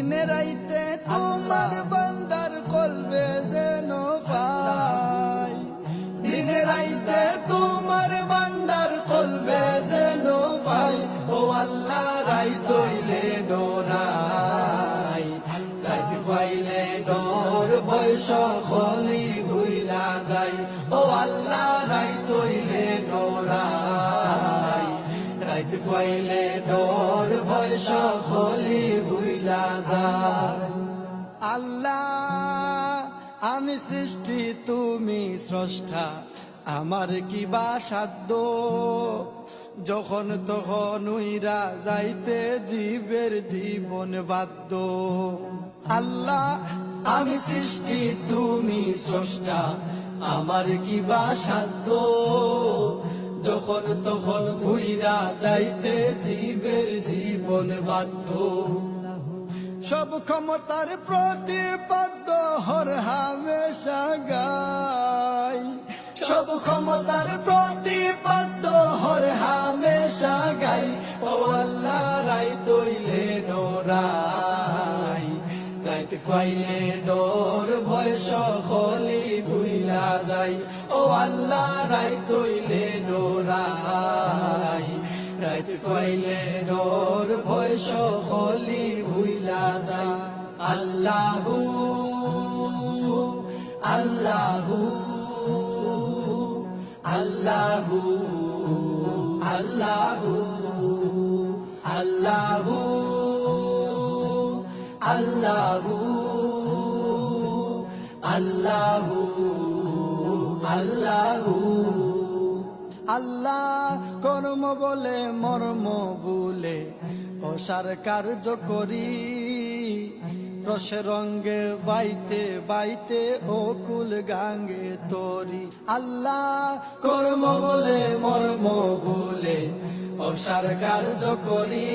দিনে রাইতে তোমার বান্দার কলবে যেন পাই, দিনে রাইতে তোমার বান্দার কলবে যেন পাই। ও আল্লাহ রাইত হইলে ডোরাই, রাইত পাইলে ডোর বয়স খলি ভুইলা যাই। ও আল্লাহ রাইত হইলে ডোরাই, রাইত পাইলে ডোর বয়স খলি ভুইলা যায়। আল্লাহ আমি সৃষ্টি তুমি স্রষ্টা, আমার কি বা সাধ্য, যখন তখন উইরা যাইতে জীবের জীবন বাধ্য। আল্লাহ আমি সৃষ্টি তুমি স্রষ্টা, আমার কি বা সাধ্য, যখন তখন উইরা যাইতে জীবের জীবন বাধ্য। সব ক্ষমতার প্রতিপাদ্য হর হামেশা গাই, সব ক্ষমতার প্রতিপাদ্য হর হামেশা গাই। ও আল্লাহ রাইত হইলে ডোরাই, রাইত পাইলে ডোর বয়স খলি ভুইলা যাই। ও আল্লাহ রাইত হইলে ডোরাই, রাইত পাইলে ডোর বয়স খলি ভুইলা যায়। আল্লাহু আল্লাহু আল্লাহু আল্লাহু আল্লাহু আল্লাহু আল্লাহু আল্লাহু। আল্লাহ কর্ম বলে মর্ম বলে অসার কার্য করি, রসে রঙ্গে বাইতে বাইতে অকুল গাঙ্গে তরি। আল্লাহ কর্ম বলে মর্ম বলে অসার কার্য করি,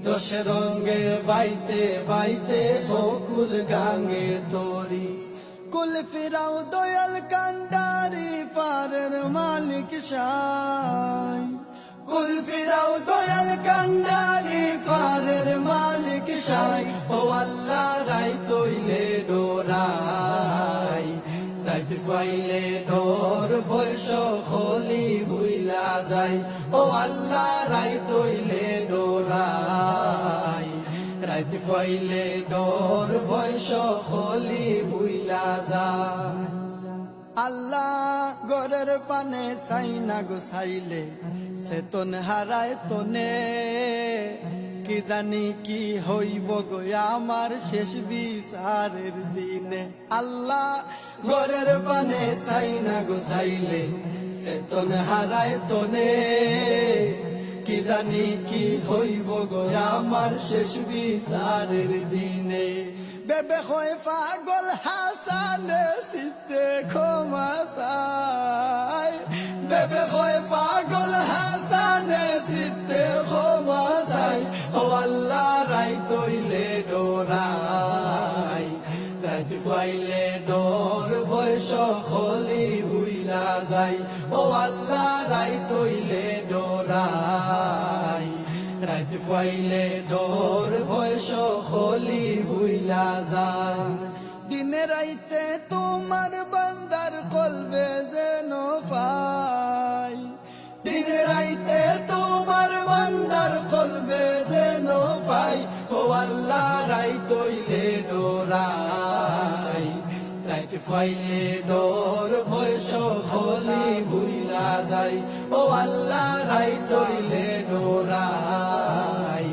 রসে রঙ্গে বাইতে বাইতে অকুল গাঙ্গে তরি। কুল ফিরাও দয়াল কান্ডারি পারের মালিক সাই, কুল ফিরাও দয়াল কান্ডারি পারের মালিক সাই। ও আল্লাহ রাইত হইলে ডোরাই, রাইত পাইলে ডোর বয়স খলি ভুইলা যাই। ও আল্লাহ রাইত হইলে ডোরাই, রাইত পাইলে ডোর বয়স খলি ভুইলা যায়। আল্লাহ গরের পানে সাইনা গোসাইলে চেতন হারায় তনে, কি জানি কি হইব গো আমার শেষ বিচারের দিনে। আল্লাহ গরের পানে সাইনা গোসাইলে চেতন হারায় তনে, কি জানি কি হইব গো আমার শেষ বিচারের দিনে। বেবে হয় পাগল হাসানে সিতে ক্ষমা চাই, বেবে হয় পাগল হাসানে সিতে ক্ষমা চাই। ও আল্লাহ রাইত হইলে ডোরাই, রাইত পাইলে ডোর বয়স খলি ভুইলা যাই। ও আল্লাহ রাইত হইলে ডোরাই, রাইত পাইলে ডোর বয়স খলি ভুইলা যায়। দিনে রাইতে তোমার বান্দার কলবে যেন পাই, দিনে রাইতে তোমার বান্দার কলবে যেন পাই। ও আল্লাহ রাইত হইলে ডোরাই, রাইত পাইলে ডোর বয়স খলি ভুইলা যাই। ও আল্লাহ রাইত হইলে ডোরাই,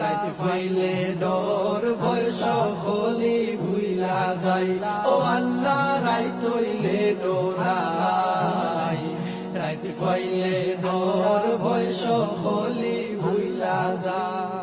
রাইত পাইলে ডোর বয়স খলি ভুইলা যাই। ও আল্লাহ রাইত হইলে ডোরাই, রাইত পাইলে ডোর বয়স খলি ভুইলা যায়।